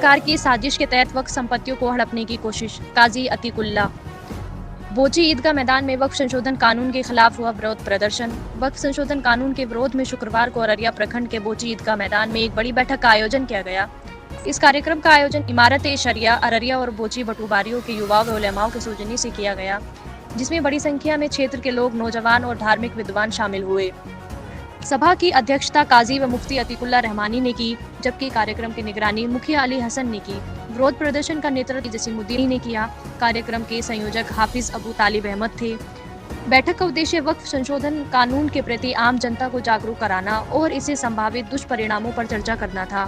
सरकार की साजिश के तहत वक्फ संपत्तियों को हड़पने की कोशिश। काजी अतीकुल्ला। बोची ईदगाह मैदान में वक्फ संशोधन कानून के खिलाफ हुआ विरोध प्रदर्शन। वक्फ संशोधन कानून के विरोध में शुक्रवार को अररिया प्रखंड के बोची ईदगाह मैदान में एक बड़ी बैठक का आयोजन किया गया। इस कार्यक्रम का आयोजन इमारत-ए-शरिया अररिया और बोची बटूबारियों के युवा व उलेमाओं के सौजन्य से किया गया, जिसमें बड़ी संख्या में क्षेत्र के लोग, नौजवान और धार्मिक विद्वान शामिल हुए। सभा की अध्यक्षता काजी व मुफ्ती अतीकुल्ला रहमानी ने की, जबकि कार्यक्रम की निगरानी मुखिया अली हसन ने की। विरोध प्रदर्शन का नेतृत्व जसीमुद्दीन ने किया। कार्यक्रम के संयोजक हाफिज अबू तालिब अहमद थे। बैठक का उद्देश्य वक्फ संशोधन कानून के प्रति आम जनता को जागरूक कराना और इससे संभावित दुष्परिणामों पर चर्चा करना था।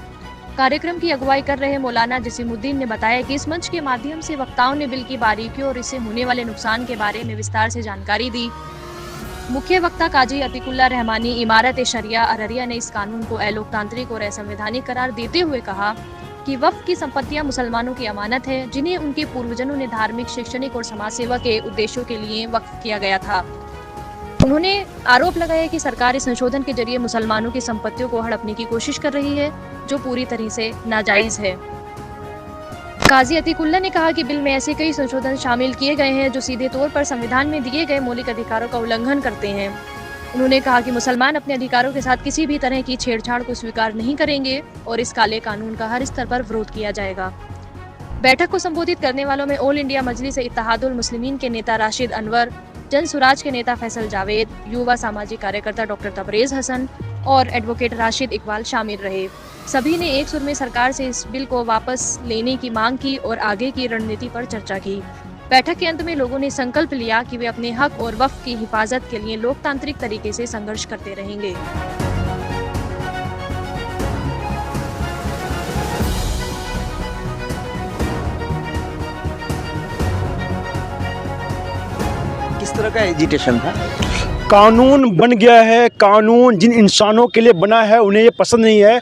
कार्यक्रम की अगुवाई कर रहे मौलाना जसीमुद्दीन ने बताया कि इस मंच के माध्यम से वक्ताओं ने बिल की बारीकियों और इससे होने वाले नुकसान के बारे में विस्तार से जानकारी दी। मुख्य वक्ता काजी अतीकुल्ला रहमानी इमारत-ए-शरिया अररिया ने इस कानून को अलोकतांत्रिक और असंवैधानिक करार देते हुए कहा कि वक्फ की संपत्तियां मुसलमानों की अमानत है, जिन्हें उनके पूर्वजों ने धार्मिक, शैक्षणिक और समाज सेवा के उद्देश्यों के लिए वक्फ किया गया था। उन्होंने आरोप लगाया कि सरकार इस संशोधन के जरिए मुसलमानों की संपत्तियों को हड़पने की कोशिश कर रही है, जो पूरी तरह से नाजायज है। काजी अतीकुल्ला ने कहा कि बिल में ऐसे कई संशोधन शामिल किए गए हैं जो सीधे तौर पर संविधान में दिए गए मौलिक अधिकारों का उल्लंघन करते हैं। उन्होंने कहा कि मुसलमान अपने अधिकारों के साथ किसी भी तरह की छेड़छाड़ को स्वीकार नहीं करेंगे और इस काले कानून का हर स्तर पर विरोध किया जाएगा। बैठक को संबोधित करने वालों में ऑल इंडिया मजलिस इत्तेहादुल मुस्लिमीन के नेता राशिद अनवर, जन सुराज के नेता फैसल जावेद, युवा सामाजिक कार्यकर्ता डॉक्टर तबरेज हसन और एडवोकेट राशिद इकबाल शामिल रहे। सभी ने एक सुर में सरकार से इस बिल को वापस लेने की मांग की और आगे की रणनीति पर चर्चा की। बैठक के अंत में लोगों ने संकल्प लिया कि वे अपने हक और वक्फ की हिफाजत के लिए लोकतांत्रिक तरीके से संघर्ष करते रहेंगे। किस तरह का एजिटेशन था? कानून बन गया है, कानून जिन इंसानों के लिए बना है उन्हें ये पसंद नहीं है।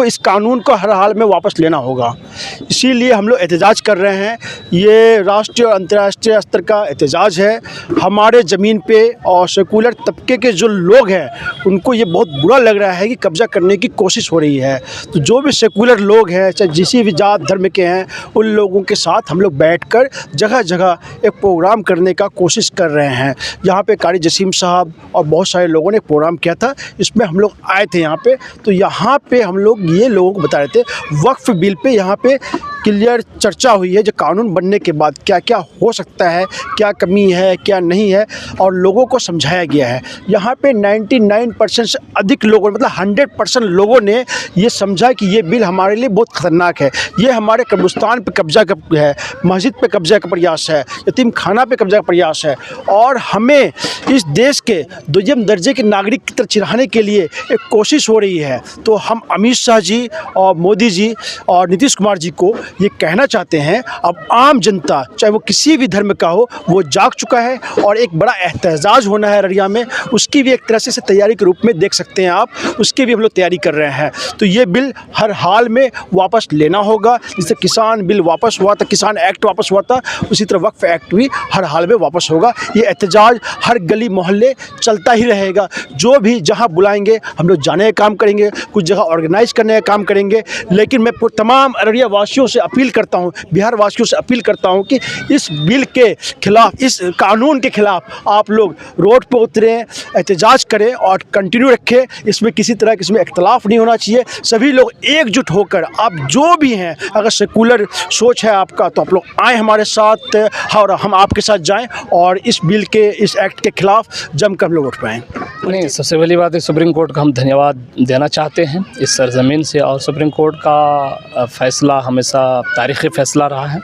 इस कानून को हर हाल में वापस लेना होगा, इसीलिए हम लोग एहतजाज कर रहे हैं। ये राष्ट्रीय और अंतर्राष्ट्रीय स्तर का एहतजाज है। हमारे ज़मीन पे और सेकुलर तबके के जो लोग हैं उनको ये बहुत बुरा लग रहा है कि कब्ज़ा करने की कोशिश हो रही है। तो जो भी सेकुलर लोग हैं, चाहे जिसी भी जात धर्म के हैं, उन लोगों के साथ हम लोग बैठकर जगह जगह एक प्रोग्राम करने का कोशिश कर रहे हैं। यहाँ पे कारी जसीम साहब और बहुत सारे लोगों ने प्रोग्राम किया था, इसमें हम लोग आए थे यहाँ पे। तो यहाँ पे हम लोग ये लोगों को बता रहे थे वक्फ बिल पे यहाँ पे क्लियर चर्चा हुई है, जो कानून बनने के बाद क्या क्या हो सकता है, क्या कमी है, क्या नहीं है, और लोगों को समझाया गया है। यहाँ पे 99% से अधिक लोगों, मतलब 100% लोगों ने ये समझा कि ये बिल हमारे लिए बहुत ख़तरनाक है। ये हमारे कब्रिस्तान पे कब्जा है, मस्जिद पे कब्जा का प्रयास है, यतीम खाना पे कब्जा का प्रयास है, और हमें इस देश के दुय्यम दर्जे के नागरिक की तरह चिढ़ाने के लिए एक कोशिश हो रही है। तो हम अमित शाह जी और मोदी जी और नीतीश कुमार जी को ये कहना चाहते हैं, अब आम जनता चाहे वो किसी भी धर्म का हो, वो जाग चुका है और एक बड़ा एहतजाज होना है अररिया में। उसकी भी एक तरह से तैयारी के रूप में देख सकते हैं आप, उसकी भी हम लोग तैयारी कर रहे हैं। तो ये बिल हर हाल में वापस लेना होगा। जैसे किसान बिल वापस हुआ था, किसान एक्ट वापस हुआ था, उसी तरह वक्फ एक्ट भी हर हाल में वापस होगा। ये एहतजाज हर गली मोहल्ले चलता ही रहेगा। जो भी जहाँ बुलाएंगे हम लोग जाने का काम करेंगे, कुछ जगह ऑर्गेनाइज करने का काम करेंगे। लेकिन मैं तमाम अररिया वासियों से अपील करता हूँ, बिहार वासियों से अपील करता हूँ कि इस बिल के खिलाफ, इस कानून के खिलाफ आप लोग रोड पर उतरें, एहतजाज करें और कंटिन्यू रखें। इसमें किसी तरह का इसमें इख्तलाफ नहीं होना चाहिए। सभी लोग एकजुट होकर, आप जो भी हैं, अगर सेकुलर सोच है आपका तो आप लोग आएँ हमारे साथ और हम आपके साथ जाएँ और इस बिल के, इस एक्ट के खिलाफ जमकर हम लोग उठ पाएँ। नहीं, सबसे पहली बात है सुप्रीम कोर्ट का हम धन्यवाद देना चाहते हैं इस सरजमीन से। और सुप्रीम कोर्ट का फ़ैसला हमेशा तारीख़ी फ़ैसला रहा है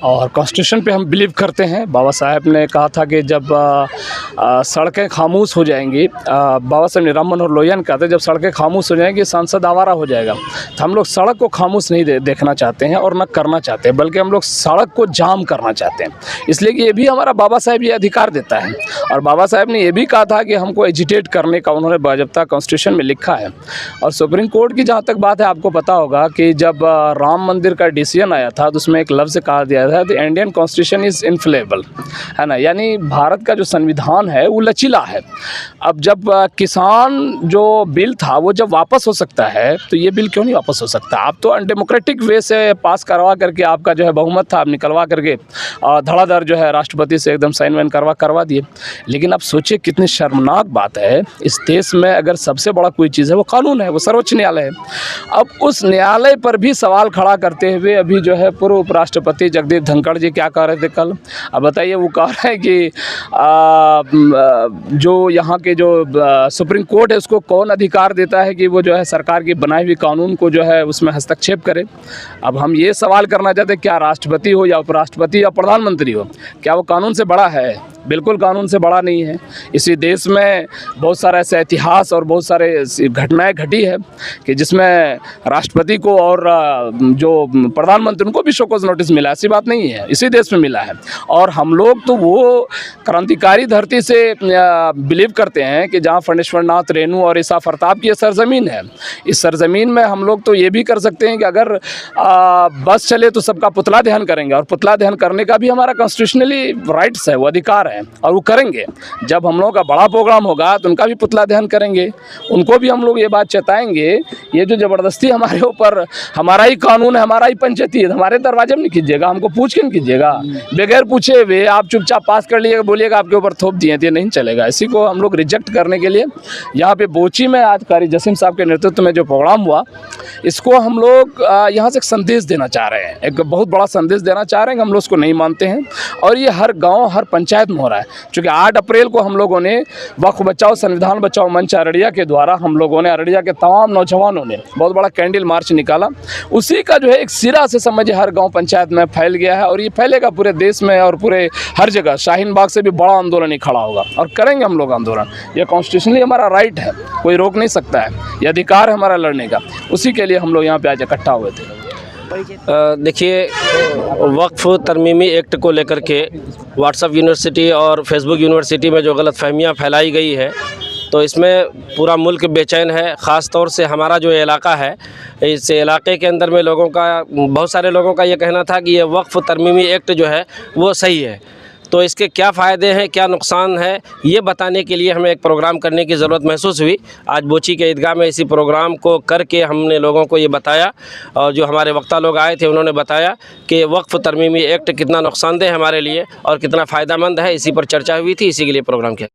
और कॉन्स्टिट्यूशन पे हम बिलीव करते हैं। बाबा साहब ने कहा था कि जब सड़कें खामोश हो जाएंगी, बाबा साहब ने राम मनोहर लोहिया ने कहा था जब सड़कें खामोश हो जाएंगी सांसद आवारा हो जाएगा। तो हम लोग सड़क को खामोश नहीं देखना चाहते हैं और न करना चाहते हैं, बल्कि हम लोग सड़क को जाम करना चाहते हैं। इसलिए कि ये भी हमारा बाबा साहब ये अधिकार देता है। और बाबा साहब ने ये भी कहा था कि हमको एजिटेट करने का उन्होंने बाज़ाब्ता कॉन्स्टिट्यूशन में लिखा है। और सुप्रीम कोर्ट की जहाँ तक बात है, आपको पता होगा कि जब राम मंदिर का एडिशन आया था तो उसमें एक लफ्ज़ कहा गया था, द इंडियन कॉन्स्टिट्यूशन इज़ इनफ्लेबल, है ना, यानी भारत का जो संविधान है वो लचीला है। अब जब किसान जो बिल था वो जब वापस हो सकता है तो ये बिल क्यों नहीं वापस हो सकता? आप तो अनडेमोक्रेटिक वे से पास करवा करके, आपका जो है बहुमत था आप निकलवा करके धड़ाधड़ जो है राष्ट्रपति से एकदम साइन वाइन करवा दिए। लेकिन अब सोचिए कितनी शर्मनाक बात है, इस देश में अगर सबसे बड़ा कोई चीज़ है वो कानून है, वो सर्वोच्च न्यायालय है। अब उस न्यायालय पर भी सवाल खड़ा करते हुए अभी जो है पूर्व उपराष्ट्रपति जगदीप धनखड़ जी क्या कह रहे थे कल? अब बताइए, वो कह रहे हैं कि जो यहाँ के जो सुप्रीम कोर्ट है उसको कौन अधिकार देता है कि वो जो है सरकार की बनाई हुई कानून को जो है उसमें हस्तक्षेप करे। अब हम ये सवाल करना चाहते हैं, क्या राष्ट्रपति हो या उपराष्ट्रपति या प्रधानमंत्री हो, क्या वो कानून से बड़ा है? बिल्कुल कानून से बड़ा नहीं है। इसी देश में बहुत सारा ऐसा इतिहास और बहुत सारे घटनाएं घटी है कि जिसमें राष्ट्रपति को और जो प्रधानमंत्री उनको भी शोकॉज नोटिस मिला, ऐसी बात नहीं है, इसी देश में मिला है। और हम लोग तो वो क्रांतिकारी धरती से बिलीव करते हैं कि जहाँ फणीश्वर नाथ रेणु और ईसा फरताब की ये सरजमीन है। इस सरजमीन में हम लोग तो ये भी कर सकते हैं कि अगर बस चले तो सबका पुतला दहन करेंगे, और पुतला दहन करने का भी हमारा कॉन्स्टिट्यूशनली राइट्स है, वो अधिकार है और वो करेंगे। जब हम लोगों का बड़ा प्रोग्राम होगा तो उनका भी पुतला दहन करेंगे, उनको भी हम लोग ये बात चेताएंगे। ये जो ज़बरदस्ती हमारे ऊपर, हमारा ही कानून है, हमारा ही पंचायती है, हमारे दरवाजे में नहीं कीजिएगा, हमको पूछ के नहीं कीजिएगा। बगैर पूछे हुए आप चुपचाप पास कर लीजिएगा, बोलिएगा आपके ऊपर थोप दिए थे, नहीं चलेगा। इसी को हम लोग रिजेक्ट करने के लिए यहाँ पे बोची में आज कारी जसीम साहब के नेतृत्व में जो प्रोग्राम हुआ, इसको हम लोग यहाँ से एक संदेश देना चाह रहे हैं, एक बहुत बड़ा संदेश देना चाह रहे हैं कि हम लोग उसको नहीं मानते हैं। और ये हर गाँव हर पंचायत में हो रहा है, क्योंकि 8 अप्रैल को हम लोगों ने वक्फ बचाओ संविधान बचाओ मंच अररिया के द्वारा हम लोगों ने, अररिया के तमाम नौजवानों ने बहुत बड़ा कैंडल मार्च निकाला। उसी का जो है एक सिरा से समझिए हर गांव पंचायत में फैल गया है, और ये फैलेगा पूरे देश में और पूरे हर जगह। शाहीन बाग से भी बड़ा आंदोलन ही खड़ा होगा और करेंगे हम लोग आंदोलन। ये कॉन्स्टिट्यूशनली हमारा राइट है, कोई रोक नहीं सकता है, ये अधिकार है हमारा लड़ने का। उसी के लिए हम लोग यहाँ पे आज इकट्ठा हुए थे। देखिए, वक्फ तरमीमी एक्ट को लेकर के व्हाट्सएप यूनिवर्सिटी और फेसबुक यूनिवर्सिटी में जो गलतफहमियां फैलाई गई है, तो इसमें पूरा मुल्क बेचैन है। ख़ास तौर से हमारा जो इलाका है, इस इलाके के अंदर में लोगों का, बहुत सारे लोगों का ये कहना था कि ये वक्फ तरमीमी एक्ट जो है वो सही है। तो इसके क्या फ़ायदे हैं, क्या नुकसान है, ये बताने के लिए हमें एक प्रोग्राम करने की ज़रूरत महसूस हुई। आज बोची के ईदगाह में इसी प्रोग्राम को करके हमने लोगों को ये बताया, और जो हमारे वक्ता लोग आए थे उन्होंने बताया कि वक्फ तरमीमी एक्ट कितना नुकसानदेह हमारे लिए और कितना फ़ायदेमंद है। इसी पर चर्चा हुई थी, इसी के लिए प्रोग्राम किया।